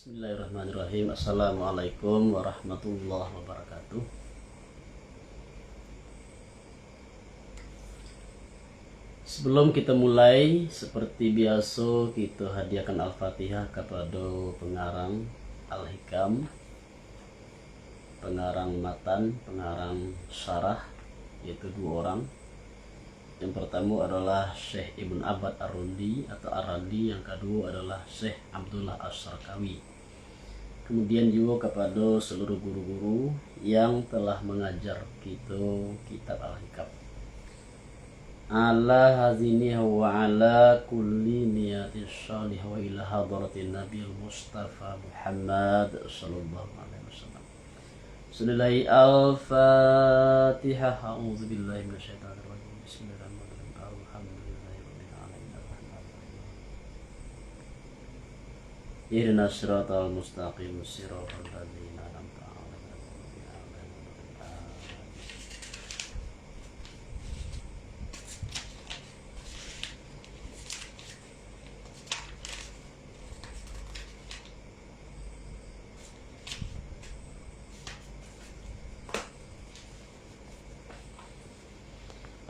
Bismillahirrahmanirrahim. Assalamualaikum warahmatullahi wabarakatuh. Sebelum kita mulai, seperti biasa kita hadiahkan Al-Fatihah kepada pengarang Al-Hikam, pengarang matan, pengarang syarah, yaitu dua orang. Yang pertama adalah Syekh Ibn Abbad Ar-Rundi atau Ar-Randi, yang kedua adalah Syekh Abdullah As-Sarkawi. Kemudian juga kepada seluruh guru-guru yang telah mengajar kita kitab Al-Hikam. Ala hazini wa ala kulli niyatin salihah wa ila hadratin Nabi Mustafa Muhammad sallallahu alaihi wasallam. Bismillahi al-Fatihah. A'udzu billahi minasyaitonir rajim. Bismillahirrahmanirrahim. Alhamdulillahirabbil alamin. Ihdinas siratal mustaqim, siratal ladzina an'amta 'alaihim.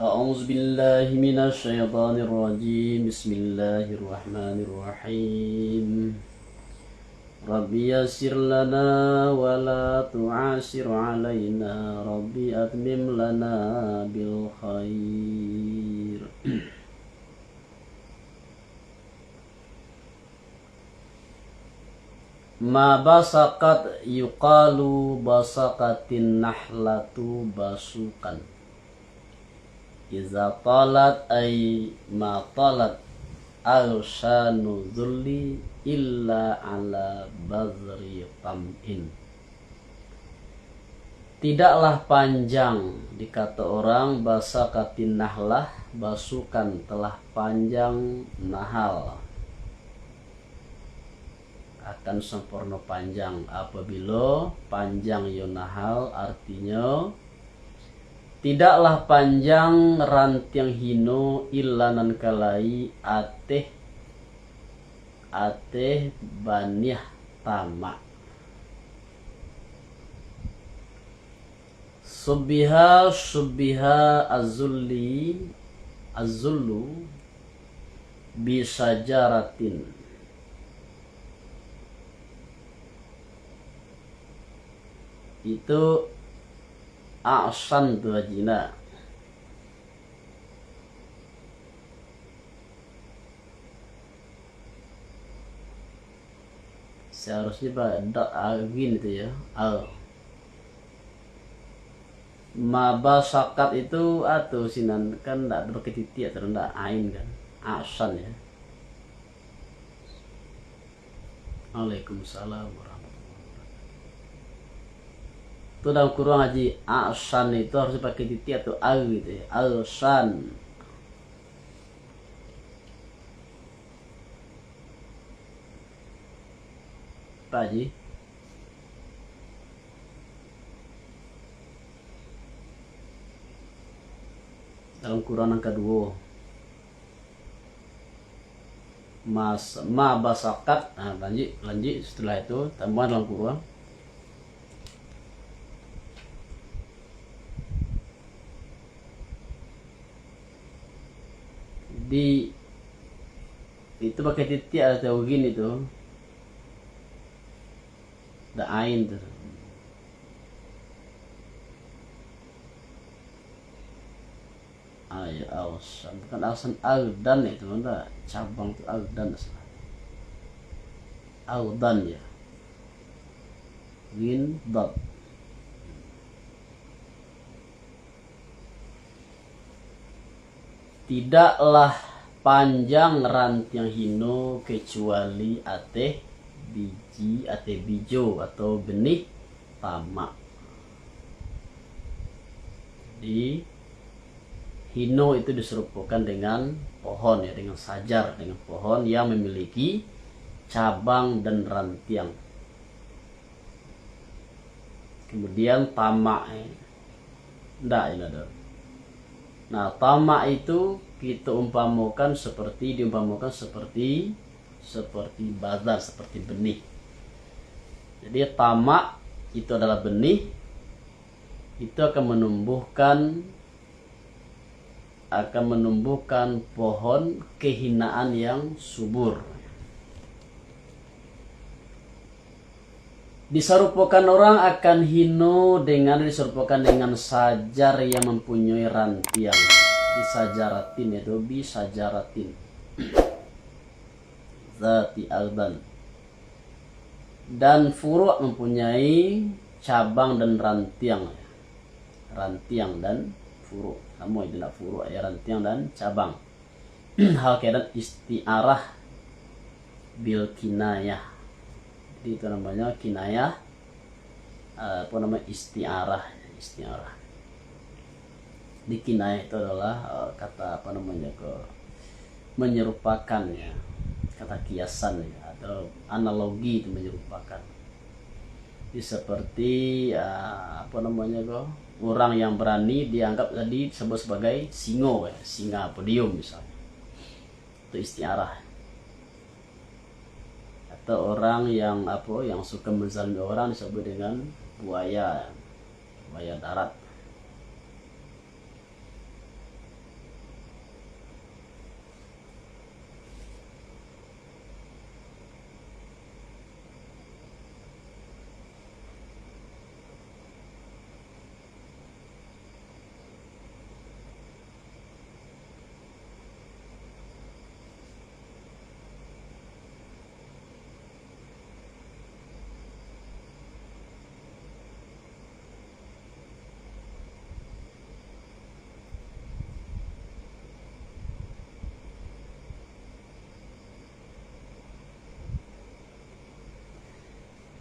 A'udzu billahi minasy syaithanir rajim. Bismillahirrahmanirrahim. Rabbi yassir lana wa la tu'asir alaina. Rabbi atmim lana bil khair. Ma basaqat yuqalu basaqatin nahlatu basukan. Iza talat ay ma talat al-shanu dhulli illa ala bazri tam'in. Tidaklah panjang, dikata orang, basaqatin nahlah, basukan telah panjang nahal, akan sempurna panjang. Apabila panjang yo nahal, artinya tidaklah panjang rantiang hino ilanan kalai ateh baniah tamak. Subbiha azullu bisajaratin. Itu ahsan tu hajina. Seharusnya pada agin itu ya. Mabasakat itu atau sinan kan tidak pakai titik atau tidak ain kan. Ahsan ya. Waalaikumsalam warahmatullahi wabarakatuh. Itu dalam Quran ngaji ahsan itu harus pakai titik atau al gitu ya. Ahsan. Pak Haji. Dalam Quran yang kedua. Ma basakat. Nah, lanjut setelah itu tambahan dalam Quran. Itu pakai titik atau begini tuh. Ada ain tuh. Ay alsan, bukan alsan, aldan itu mana cabang tuh, aldan asal. Aldan ya. Win dot. Tidaklah panjang rantiang hino kecuali ateh biji, ateh bijo atau benih tamak. Di hino itu diserupakan dengan pohon ya, dengan sajar, dengan pohon yang memiliki cabang dan rantiang. Kemudian tamak, enggak ini ada. Nah, tamak itu kita diumpamakan seperti bazar, seperti benih. Jadi tamak itu adalah benih, itu akan menumbuhkan pohon kehinaan yang subur. Diserupakan orang akan hino diserupakan dengan sajar yang mempunyai rantiang. Bisajaratin itu bisajaratin zati alban. Dan furu' mempunyai cabang dan rantiang. Rantiang dan furu'. Kamu itu tidak furu' ya, rantiang dan cabang. Hal keadaan isti'arah bil kinayah. Jadi itu namanya kinayah, isti'arah. Di kinayah itu adalah kata menyerupakan ya, kata kiasan ya, atau analogi itu menyerupakan. Jadi seperti orang yang berani dianggap tadi disebut sebagai singa podium misalnya, itu isti'arah. Atau orang yang suka menzalimi orang disebut dengan buaya darat.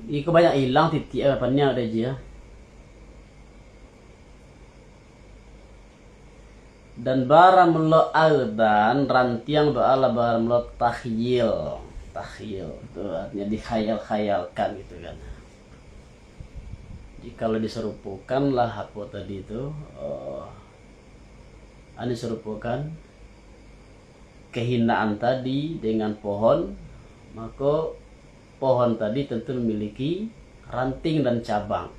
Iko banyak hilang titik apanya ada aja. Dan bara melo dan rantiang ba'ala bara melo tahyil itu artinya dikhayal-khayalkan gitu kan. Jadi kalau diserupukan lah apa tadi itu diserupukan kehinaan tadi dengan pohon, maka pohon tadi tentu memiliki ranting dan cabang.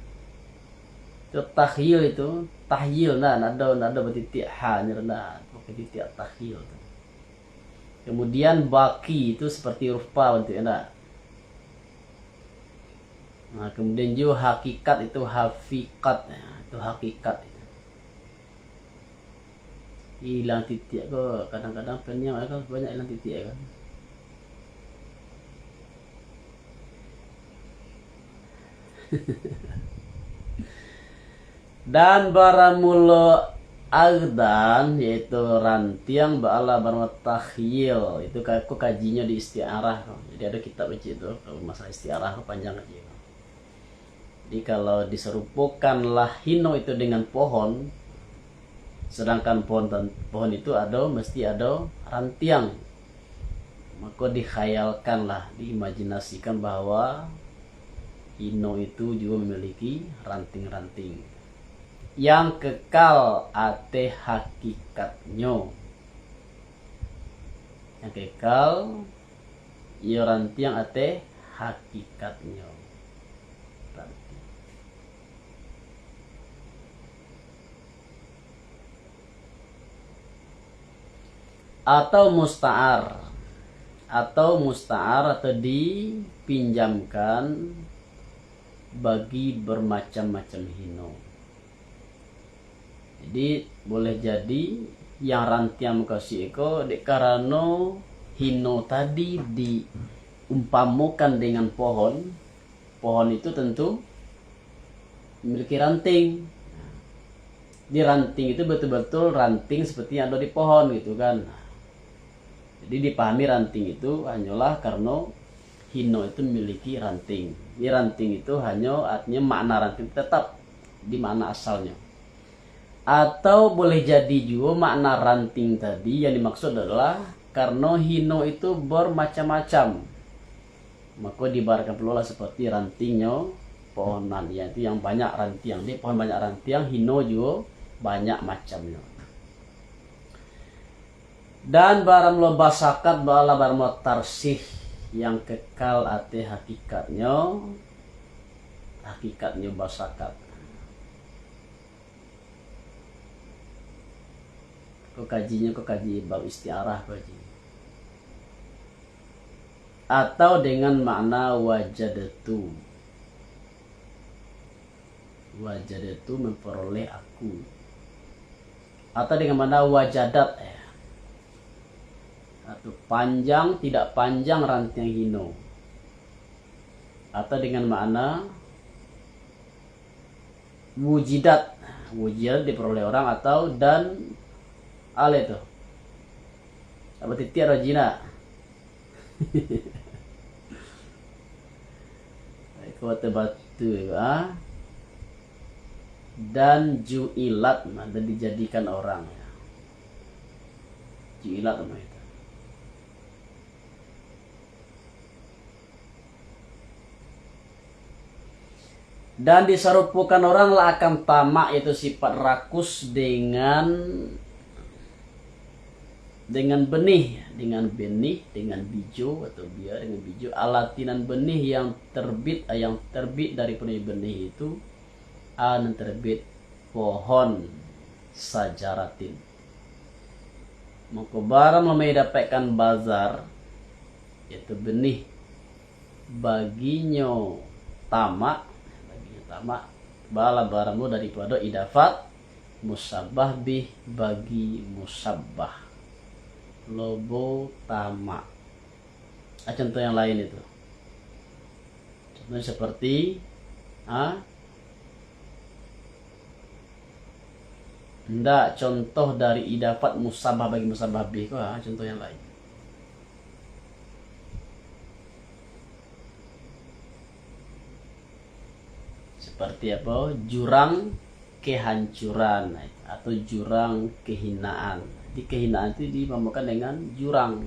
Itu tahyil nada bertitik ha nyerna pakai titik tahyil. Kemudian baki itu seperti huruf pa bentuknya. Nah, kemudian juga hakikat itu hafikat ya, itu hakikat. Hilang titik kok kadang-kadang pennya kan banyak hilang titik kan. Dan baramulo agdan yaitu rantiang ba'ala barmatahyil itu aku kajinya di isti'arah. Jadi ada kitab baca itu kalau masalah isti'arah panjang aja. Jadi kalau diserupukan hino itu dengan pohon, sedangkan pohon itu mesti ada rantiang, maka dikhayalkanlah, diimajinasikan bahwa hino itu juga memiliki ranting-ranting yang kekal ate hakikatnya. Yang kekal ya rantiang ate hakikatnya. Atau musta'ar atau dipinjamkan bagi bermacam-macam hino. Jadi boleh jadi yang rantiang kasih eko karena hino tadi diumpamukan dengan pohon itu tentu memiliki ranting. Di ranting itu betul-betul ranting seperti yang ada di pohon gitu kan. Jadi dipahami ranting itu hanyalah karena hino itu memiliki ranting. Di ranting itu artinya makna ranting tetap di makna asalnya. Atau boleh jadi juga makna ranting tadi yang dimaksud adalah karena hino itu bermacam-macam. Maka diibaratkan pula seperti rantingnya pohonan, yaitu yang banyak rantiang. Di pohon banyak rantiang, hino juga banyak macamnya. Dan barang lo basakat bala barang lo tarsih yang kekal ate hakikatnya hakikatnya basakat. Kok kaji bab istiarah kaji. Atau dengan makna wajadatu. Wajadatu memperoleh aku. Atau dengan makna wajadat ya. Atau panjang tidak panjang rantiang hino. Atau dengan makna wujidat. Wujidat diperoleh orang atau dan ale itu. Apa titik rajina. Kuat batu ya. Dan ju'ilat dan dijadikan orang ya. Ju'ilat apa itu? Dan diserupukan orang lah akan tamak, yaitu sifat rakus dengan benih, dengan bijo atau biar dengan bijo, alatinan benih yang terbit dari benih itu an terbit pohon sajaratin. Maka barang memang dapatkan bazar, yaitu benih baginya tamak bala baramu daripada idafat musabbah bih bagi musabbah lobo tamak. Contoh yang lain itu, contohnya seperti ndak contoh dari idafat musabbah bagi musabbah bih kok contoh yang lain. Seperti apa? Jurang kehancuran atau jurang kehinaan. Di kehinaan itu dinamakan dengan jurang.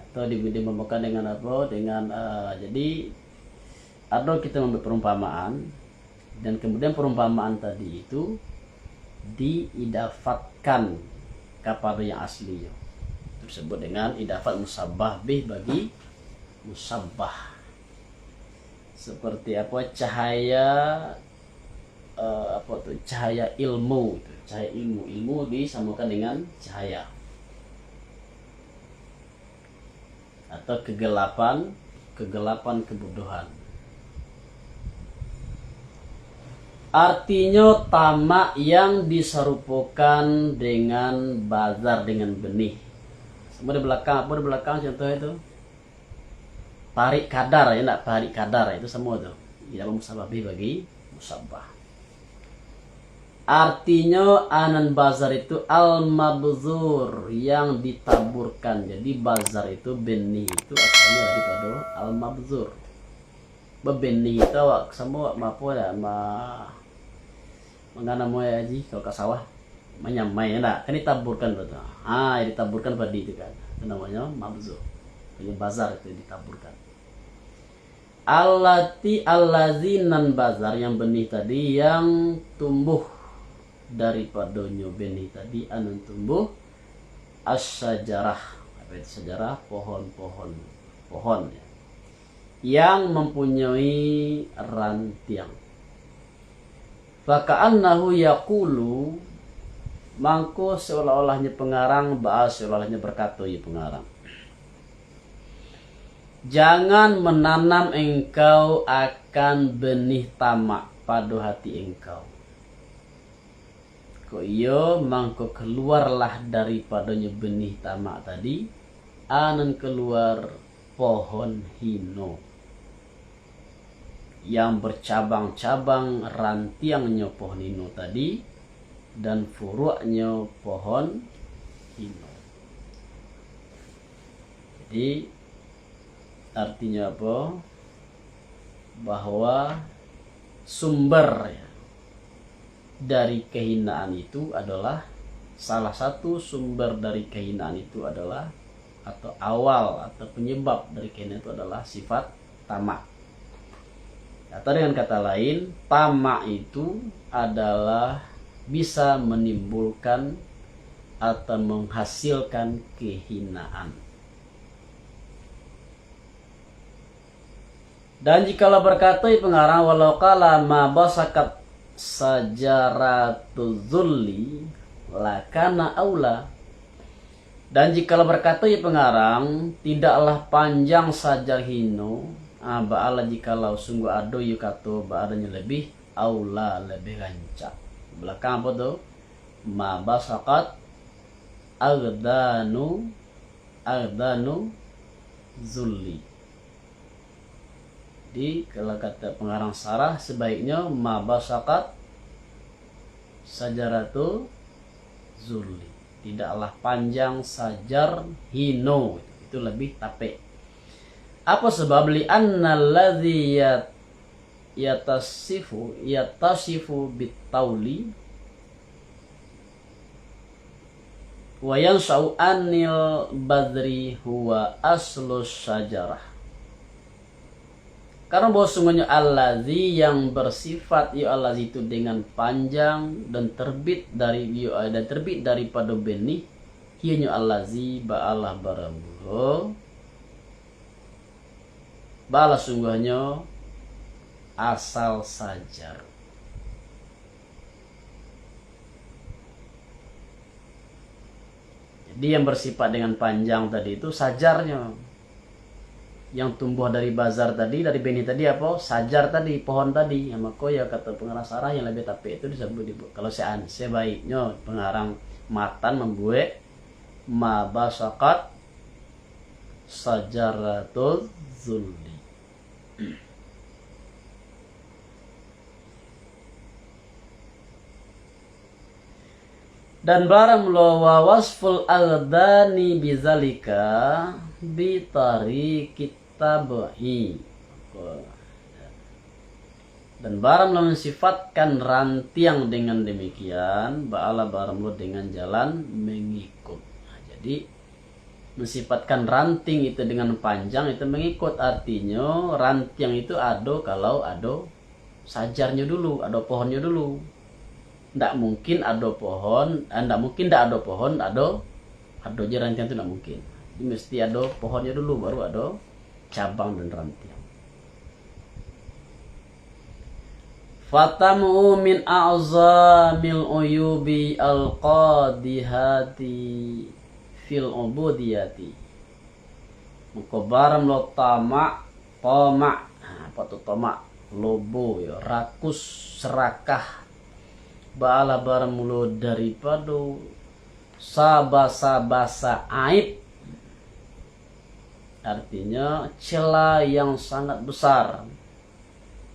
Atau dinamakan dengan apa? Dengan jadi ada kita membuat perumpamaan. Dan kemudian perumpamaan tadi itu diidafatkan kepada yang aslinya. Itu disebut dengan idafat musabbah bih bagi musabbah. Seperti apa? Cahaya cahaya ilmu. Cahaya ilmu disamakan dengan cahaya. Atau kegelapan kebodohan. Artinya tamak yang diserupakan dengan bazar, dengan benih. Semua di belakang, apa di belakang contoh itu? Tarik kadar ya, enggak tarik kadar itu semua tuh. Tidak musabbah bagi musabbah. Artinya anan bazar itu al-mabzur, yang ditaburkan. Jadi bazar itu benih itu asalnya daripada al-mabzur. Bebenih itu semua apa ya menganam ya ji kalau ke sawah menyamai enggak kan ditaburkan betul. Ditaburkan padi itu kan. Itu namanya mabzur. Ini bazar itu ditaburkan. Allazinan bazar, yang benih tadi yang tumbuh daripadanya benih tadi anu tumbuh as-sajarah. Apa itu sajarah? Pohon ya. Yang mempunyai rantiang. Faka'annahu yaqulu, mangko seolah-olahnya pengarang seolah-olahnya berkata ya pengarang, jangan menanam engkau akan benih tamak pada hati engkau. Kok iyo mangko keluarlah daripadanya benih tamak tadi anan keluar pohon hino yang bercabang-cabang, rantiangnya pohon hino tadi dan furu'nya pohon hino. Jadi artinya apa? Bahwa sumber ya, dari kehinaan itu adalah, salah satu sumber dari kehinaan itu adalah, atau awal atau penyebab dari kehinaan itu adalah sifat tamak. Atau dengan kata lain, tamak itu adalah bisa menimbulkan atau menghasilkan kehinaan. Dan jikalau berkata pengarang walau kala ma basakat sajaratu zulli lakana aula. Dan jikalau berkata pengarang tidaklah panjang sajar hino ba'ala jikalau sungguh ado yukato ba'adanya lebih aula lebih rancak. Belakang apa tuh? Ma basakat agdanu zulli. Jadi kalau kata pengarang sarah sebaiknya ma basakat sajaratu zulli, tidaklah panjang sajar hino, itu lebih tape. Apa sebab? Li anna alladhi yatasifu bitauli wa yansau anil badri huwa aslus sajarah. Karena bahwa sungguhnya allazi yang bersifat allazi itu dengan panjang dan terbit daripada benih hianya allazi ba'alah baramulo ba'alah sungguhnya asal sajar. Jadi yang bersifat dengan panjang tadi itu sajarnya. Yang tumbuh dari bazar tadi, dari benih tadi apa? Sajar tadi, pohon tadi. Yang maka ya kata pengarang sarah yang lebih tapi itu disebut kalau sebaiknya pengarang matan membuat ma basakat sajaratul zulli. Dan barang wa wasful aghdani bizalika bitari kitabahi. Dan barang mensifatkan rantiang dengan demikian ba'ala barang dengan jalan mengikut. Nah, jadi mensifatkan ranting itu dengan panjang itu mengikut, artinya rantiang itu ada kalau ada sajarnya dulu, ada pohonnya dulu. Tidak mungkin ada pohon, tidak mungkin tidak ada pohon, ada rantiang itu tidak mungkin. Ini mesti ada pohonnya dulu baru ada cabang dan rantiang. Fatamu min a'zamil uyubi al-qadihati fil ubudiyati. Maka barang lo tamak apa tuh tamak? Lobo ya, rakus, serakah ba'ala barang mulo daripada sabasa-basa aib, artinya celah yang sangat besar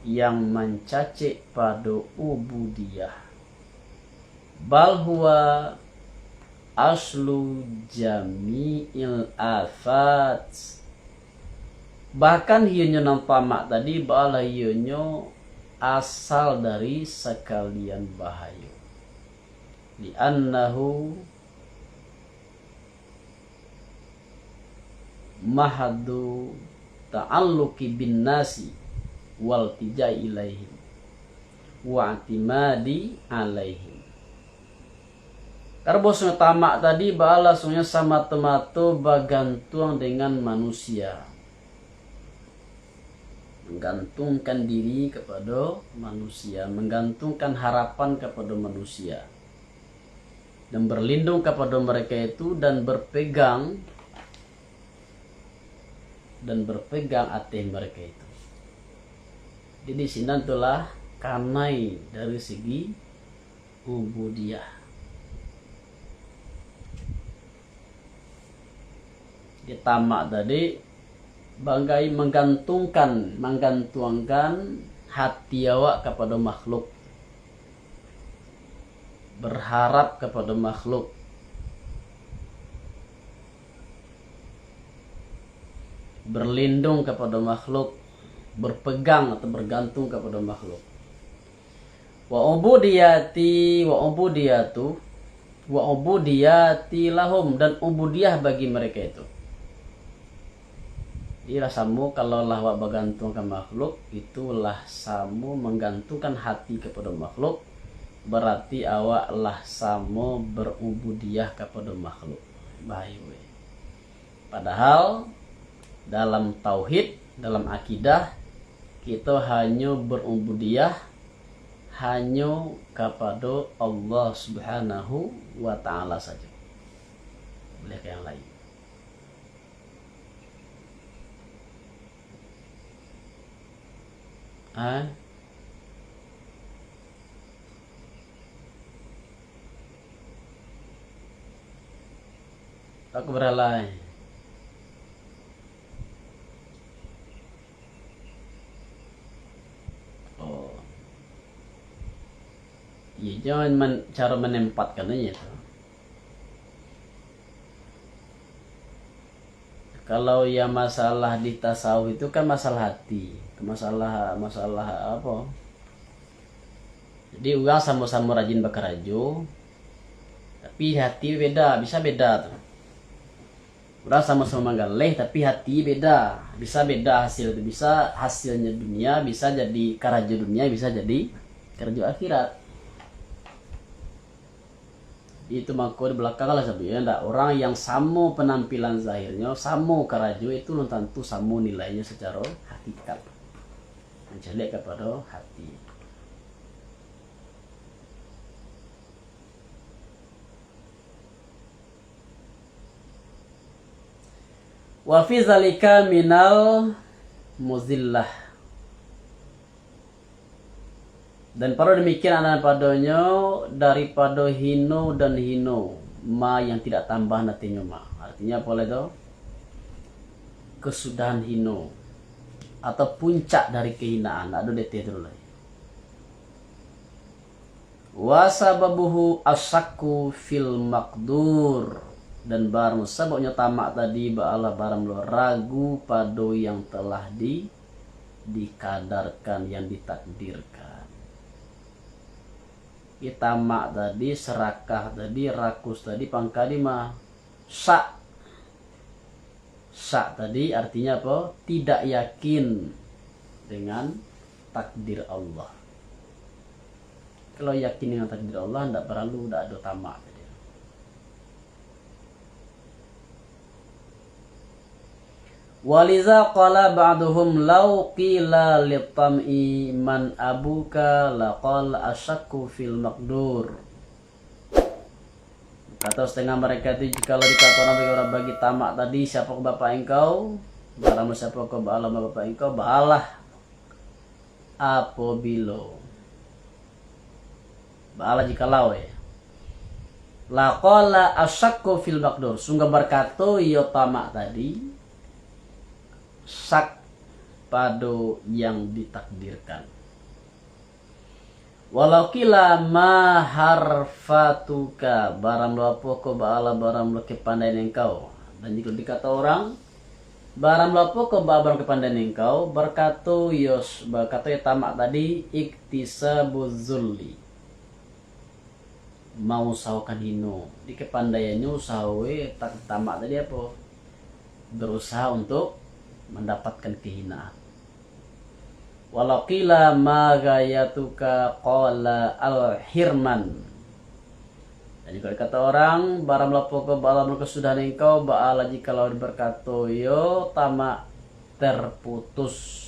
yang mencaci pada ubudiyah. Bal huwa aslu jami'il afat. Bahkan hianya nampamak tadi ba'ala hianya asal dari sekalian bahaya. Li'annahu mahadu ta'alluqi bin nasi wal tijai ilaihim wa atimadi alaihim. Karena bosnya tamak tadi ba'ala sungguhnya sama temato bagantung dengan manusia, menggantungkan diri kepada manusia, menggantungkan harapan kepada manusia, dan berlindung kepada mereka itu dan berpegang hati mereka itu. Jadi di sini itulah kanai dari segi ubudiyah. Di tamak tadi bagai menggantungkan hati awak kepada makhluk, berharap kepada makhluk, berlindung kepada makhluk, berpegang atau bergantung kepada makhluk. Wa ubudiyati lahum, dan ubudiyah bagi mereka itu. Itulah samu kalau lah wak bergantungkan makhluk, itulah samu menggantungkan hati kepada makhluk, berarti awak lah samu berubudiyah kepada makhluk. Bahaya. Padahal dalam tauhid, dalam akidah kita hanya berubudiyah hanya kepada Allah Subhanahu wa ta'ala saja, boleh ke yang lain. Aku beralai. Oh, ya jangan cara menempatkannya itu. Kalau ya masalah di tasawuf itu kan masalah hati, masalah apa? Jadi orang sama-sama rajin bakarajo, tapi hati beda, bisa beda tuh. Orang sama-sama galeh tapi hati beda, bisa beda hasil itu, bisa hasilnya dunia, bisa jadi karajo dunia, bisa jadi karajo akhirat. Itu maka di belakang lah sebenarnya ndak orang yang sama penampilan zahirnya, sama karajo itu belum tentu sama nilainya secara hakikat, menjelek kepada hati. Wa fi zalika minal muzillah, dan pada demikian anak padanya daripada hino dan hino ma yang tidak tambah nantinya ma, artinya boleh do kesudahan hino atau puncak dari kehinaan, ada detik dulu lagi. Wa sababuhu asyaku fil maqdur, dan barang sebabnya tamak tadi ba'ala barang lo ragu pada yang telah dikadarkan, yang ditakdirkan. Kita mak tadi, serakah tadi, rakus tadi, pangkadi mah sak tadi artinya apa? Tidak yakin dengan takdir Allah. Kalau yakin dengan takdir Allah, tidak perlu tidak ada tamak. Waliza qala ba'duhum law qila litam'i man abuka laqala asyakku fil maqdur. Kata setengah mereka itu, jikalau dikatakan orang bagi tamak tadi, siapa ke bapak engkau? Barang siapa ke ba'alah bapak engkau? Ba'alah apabila, ba'alah jikalau ya, laqala asyakku fil maqdur, sungguh berkata ya tamak tadi sak pada yang ditakdirkan. Walau kila ma harfatuka, barang lo apa ko ba'ala barang lo kepandaian engkau. Dan jika dikata orang barang lo apa ko barang kepandaian engkau, berkata yos, berkata ya tamak tadi iktisabuz zulli, mau usahakan hino di kepandaiannya, usahawe tak tamak tadi apa, berusaha untuk mendapatkan kehinaan. Walau qila ma gayatuka qala al-hirman, dan jika kata orang barang melapuka ba'alam kesudahan engkau ba'ala jikalau berkata yo tamak terputus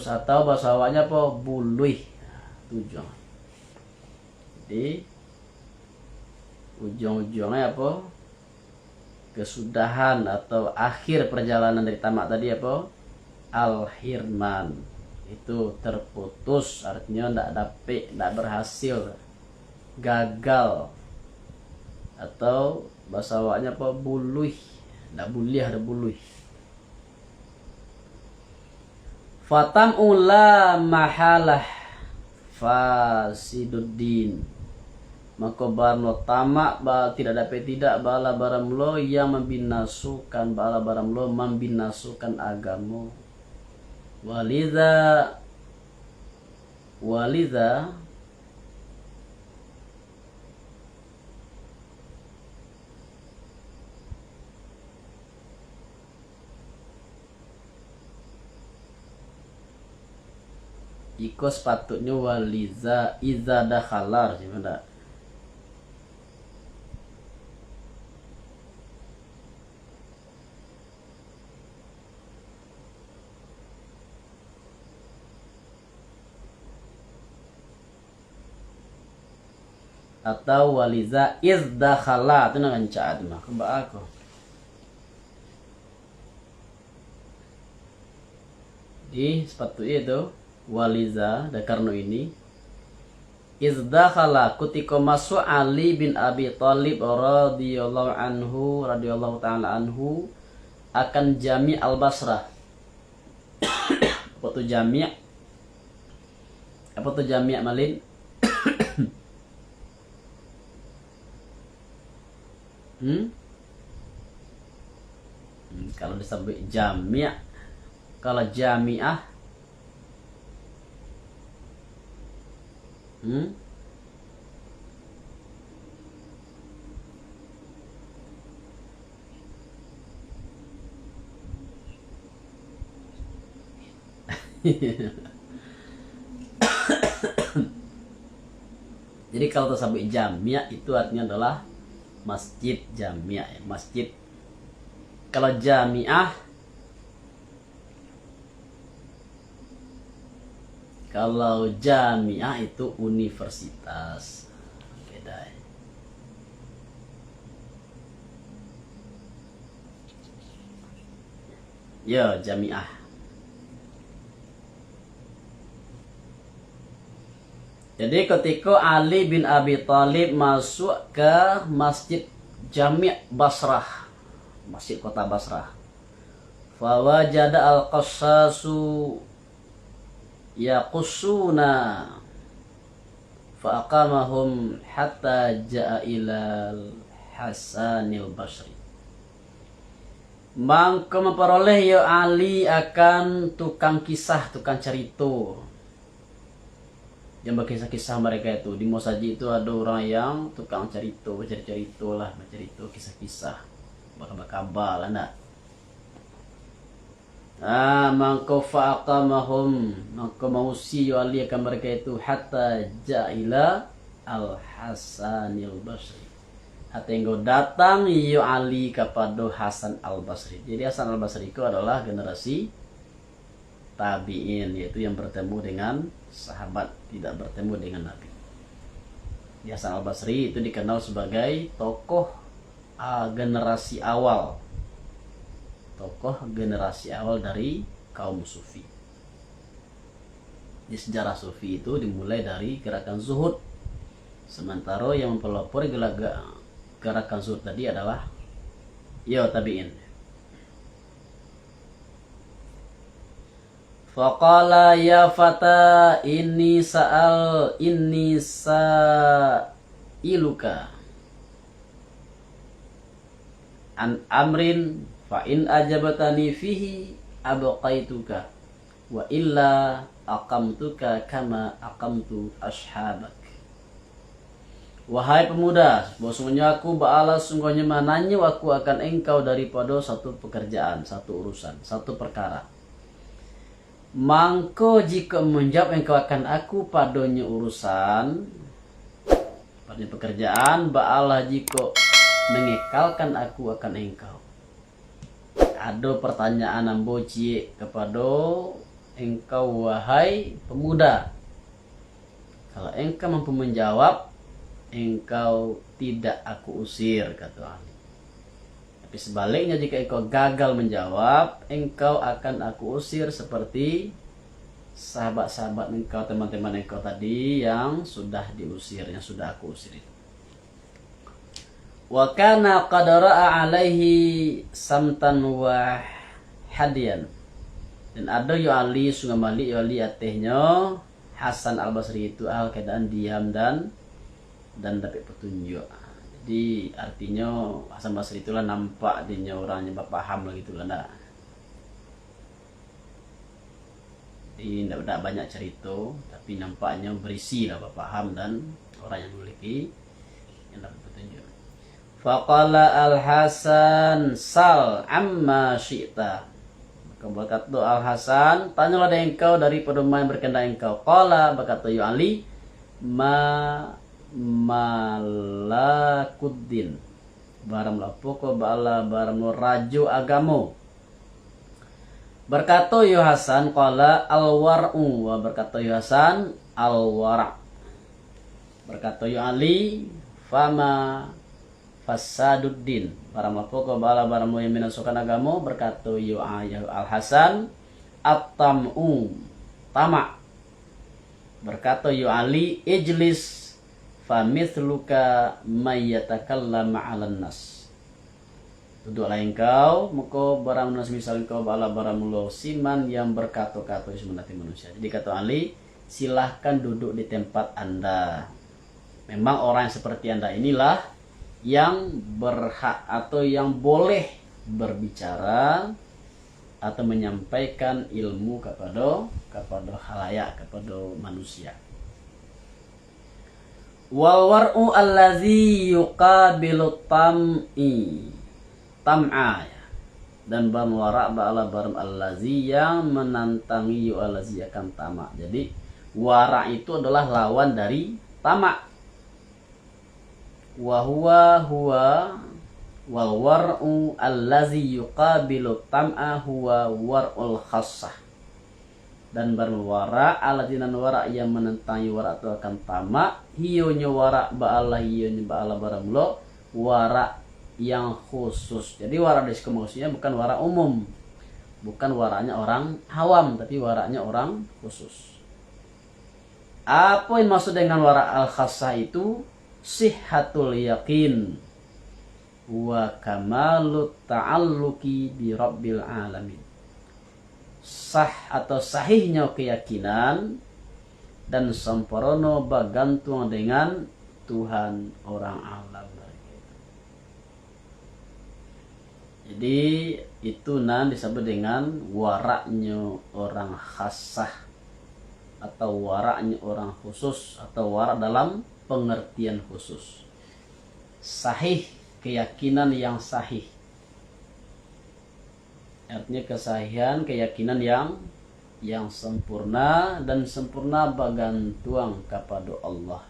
atau bahasa awalnya apa, buluih tujuan. Jadi ujung-ujungnya apa, kesudahan atau akhir perjalanan dari tamak tadi apa, al-hirman, itu terputus, artinya tidak berhasil, gagal, atau bahasa awalnya apa, buluih, tidak buliah, ada buluih. Fatam ula mahalah fasiduddin, maka barang lo tamak tidak dapat tidak bala barang lo yang membinasukan, bala barang lo membinasukan agama. Waliza iko sepatutnya waliza iza dakhalar gimana? atau waliza izdakhala itu nangan caat mah kembak aku di sepatu itu waliza dan karena ini izdakhala kutiko masuk Ali bin Abi Thalib radhiyallahu taala anhu akan Jami' al-Basrah. Apa tuh Jami'? Apa tuh Jami' Malin? Kalau disebut Jami', kalau Jami'ah Jadi kalau tersebut Jami' itu artinya adalah masjid Jami', masjid. Kalau Jami'ah, kalau Jami'ah itu universitas. Beda ya. Jami'ah. Jadi ketika Ali bin Abi Thalib masuk ke Masjid Jami' Basrah, Masjid kota Basrah, fawajada al-qassasu yaqussuna faqamahum hatta ja'a ilal Hasanil Basri. Mangko memperoleh ya Ali akan tukang kisah, tukang cerita yang berkisah-kisah mereka itu. Di Mosaji itu ada orang yang tukang cerita, bercerita lah, bercerita kisah-kisah, kabar lah nak. Mangko faqamahum, mangko mausi Ali akan mereka itu hatta ja'ila al-Hasanil Basri. Hatta yang datang ya Ali kepada Hasan al-Basri. Jadi Hasan al-Basri itu adalah generasi tabi'in, yaitu yang bertemu dengan sahabat, tidak bertemu dengan Nabi. Hasan al-Basri itu dikenal sebagai tokoh generasi awal, tokoh generasi awal dari kaum sufi. Di sejarah sufi itu dimulai dari gerakan zuhud, sementara yang mempelopori gerakan zuhud tadi adalah ya tabi'in. Faqala ya fata inni sa'iluka an amrin fa in ajabatani fihi abqaituka wa illa aqamtuka kama aqamtu ashabak. Wahai pemuda, bahwasanya aku ba'ala sungguhnya mananya aku akan engkau daripada satu pekerjaan, satu urusan, satu perkara. Mangko jika menjawab engkau akan aku padanya urusan, pada pekerjaan, ba'alah jika mengekalkan aku akan engkau. Ada pertanyaan amboci kepada engkau wahai pemuda. Kalau engkau mampu menjawab, engkau tidak aku usir, kata Ali. Tapi sebaliknya jika engkau gagal menjawab, engkau akan aku usir seperti sahabat-sahabat engkau, teman-teman engkau tadi yang sudah diusir, yang sudah aku usir itu. Wa kana qad ra'a alaihi samtan wa hadian. Dan ada ya Ali sungai Malik ya Ali atehnya Hasan al-Basri itu keadaan diam dan dapat petunjuk. Jadi artinya Hasan Basri itulah nampak dia orangnya paham lah gitulah ndak. Jadi tidak banyak cerita, tapi nampaknya berisi lah paham dan orang yang memiliki yang dapat petunjuk. Faqala al-Hasan sal amma syi'ta. Maka berkata al-Hasan, tanyalah dari engkau daripada yang berkehendak engkau. Qala berkata ya Ali, malakuddin, barang lapoko bala barang rajo agamo. Berkata ya Hasan, qala al-war'u, wa berkata ya Hasan al-wara'. berkata yu Ali fama fasaduddin para mapoko bala baramu yang minasukan agama berkata yu Al Hasan at-tam'u tamak berkata yu Ali ijlis famithluka mayyatakallam 'alan nas duduklah engkau muka barang nas misal engkau bala baramulo siman yang berkata-kata semenati manusia. Jadi kata Ali silahkan duduk di tempat anda. Memang orang yang seperti anda inilah yang berhak atau yang boleh berbicara atau menyampaikan ilmu kepada khalayak, kepada manusia. Wal war'u allazi yuqabilu tam'a dan baram wara' ba'ala baram allazi yang menantangi yu allazi akan tamak. Jadi wara' itu adalah lawan dari tamak. Wa huwa wal war'u allazi yuqabilu tam'a huwa war'ul khassah. Dan berwara alladzina wara yang menentangi wara itu akan tamak hionya wara ba'ala hionya ba'ala baramlo wara yang khusus. Jadi wara di maksudnya bukan wara umum, bukan waranya orang awam, tapi waranya orang khusus. Apa yang maksud dengan wara al-khassah itu? Sihhatul yakin wa kamalut ta'alluqi bi rabbil alamin. Sah atau sahihnya keyakinan dan sempurna bergantung dengan Tuhan orang alam. Jadi itu disebut dengan waraknya orang khassah atau waraknya orang khusus atau warak dalam pengertian khusus. Sahih, keyakinan yang sahih. Artinya kesahihan, keyakinan yang sempurna dan sempurna bergantung kepada Allah.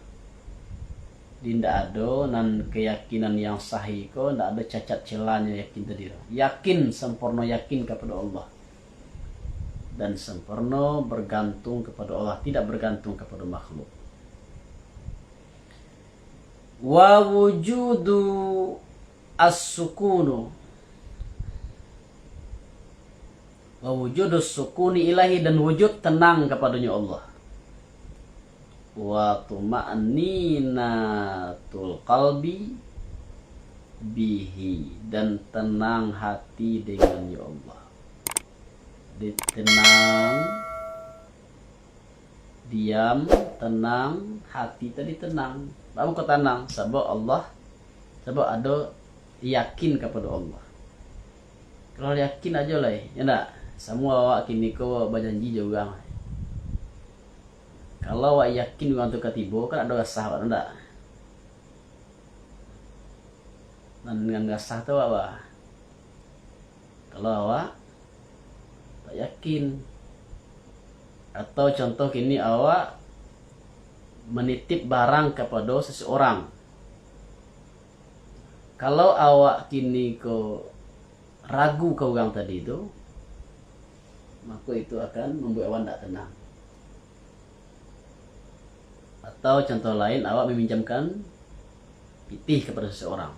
Tidak ada nan keyakinan yang sahih ko tidak ada cacat celanya yakin tadi. Yakin sempurna yakin kepada Allah. Dan sempurna bergantung kepada Allah, tidak bergantung kepada makhluk. Wa wujudu as-sukunu wa wujudus sukuni ilahi dan wujud tenang kepadanya Allah. Wa tuma'ninatul qalbi bihi dan tenang hati dengan ya Allah. Tenang, diam, tenang, hati tadi tenang. Kamu kok tenang? Sebab Allah, sebab ada yakin kepada Allah. Kalau yakin aja lah, ya enggak? Semua awak kini kau berjanji juga. Kalau awak yakin dengan tu ketibo kan ada sah enggak? Dan dengan sah tu apa? Kalau awak tak yakin atau contoh kini awak menitip barang kepada seseorang. Kalau awak kini kau ragu ke orang tadi itu, maka itu akan membuat awak tidak tenang. Atau contoh lain, awak meminjamkan pitih kepada seseorang.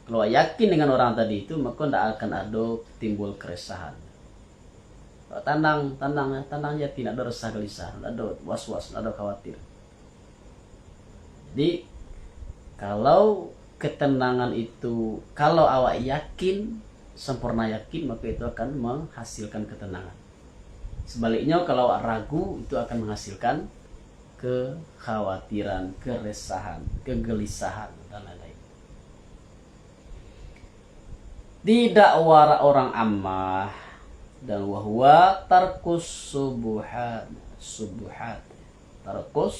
Kalau awak yakin dengan orang tadi itu, maka tidak akan ada timbul keresahan. Tenang ya, tidak ada resah gelisah, tidak ada was-was, tidak ada khawatir. Jadi kalau ketenangan itu, kalau awak yakin, sempurna yakin, maka itu akan menghasilkan ketenangan. Sebaliknya kalau awak ragu, itu akan menghasilkan kekhawatiran, keresahan, kegelisahan dan lain-lain. Tidak wara orang ammah dan wahwa tarkus subuhat tarkus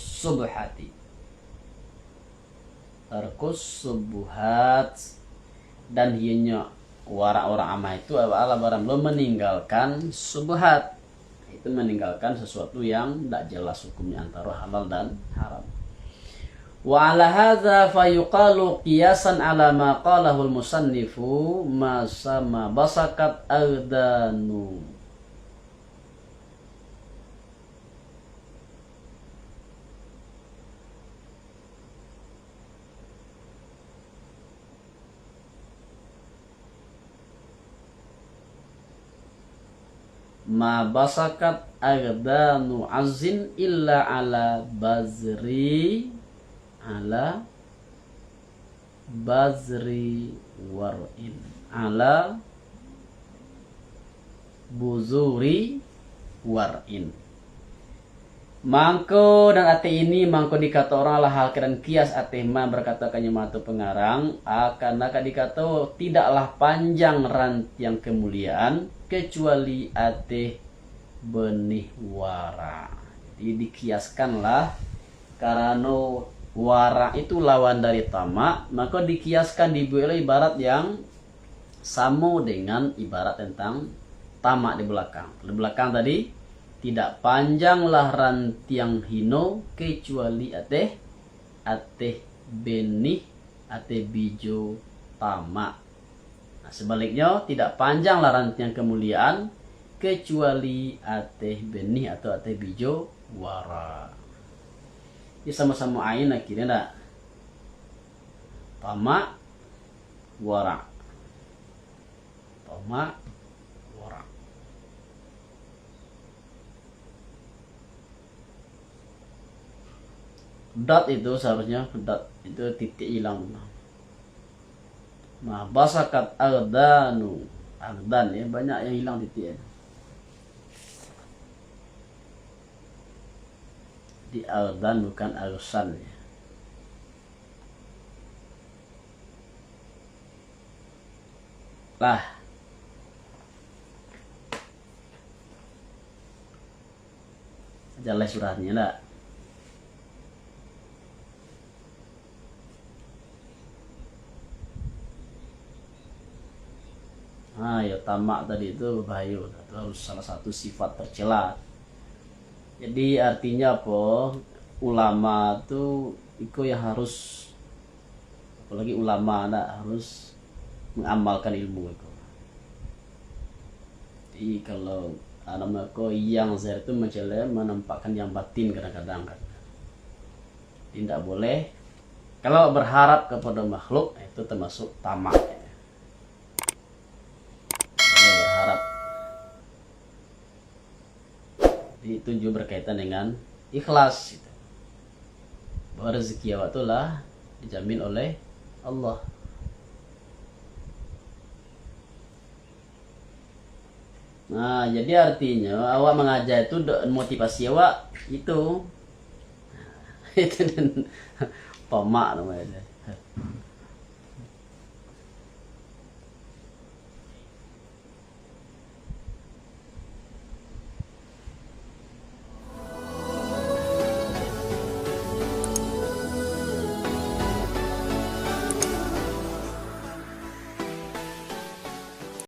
subuhat dan hianya wara orang ammah itu ala barang belum meninggalkan subuhat, itu meninggalkan sesuatu yang tidak jelas hukumnya antara halal dan haram. Wa ala hadza fa yuqalu qiyasan ala ma qalahu al-musannifu ma sama basakat agdanu. ma basakat agdanu azin illa ala bazri war'in ala buzuri war'in. Mangko dan ate ini mangko dikata orang lah hal keran kias ate ma berkata kanyamatu pengarang akan dikata tidaklah panjang rantiang kemuliaan kecuali ate benih wara. Jadi dikiaskanlah karena wara itu lawan dari tamak, maka dikiaskan dibuat ibarat yang sama dengan ibarat tentang tamak di belakang. Di belakang tadi tidak panjanglah rantiang hino kecuali ateh benih ateh bijo tamak. Nah, sebaliknya tidak panjanglah rantiang kemuliaan kecuali ateh benih atau ateh bijo wara. Ini sama-sama ain akhirnya enggak tamak wara. Tamak wara. Dat itu seharusnya dat itu titik hilang. Nah, basakat agdanu agdan ya banyak yang hilang titiknya. Di agdan bukan agsan ya. Lah jalan suratnya lah. Nah, ya tamak tadi itu bahaya, itu harus salah satu sifat tercela. Jadi artinya apa? Ulama tuh itu yang harus, apalagi ulama harus mengamalkan ilmu itu. Jadi kalau anak-anak yang zahir itu mencela menampakkan yang batin kadang-kadang kan. Tidak boleh. Kalau berharap kepada makhluk itu termasuk tamak. Itu juga berkaitan dengan ikhlas gitu. Bahwa rezeki awak itulah dijamin oleh Allah. Nah, jadi artinya awak mengajar itu motivasi awak itu itu tamak namanya.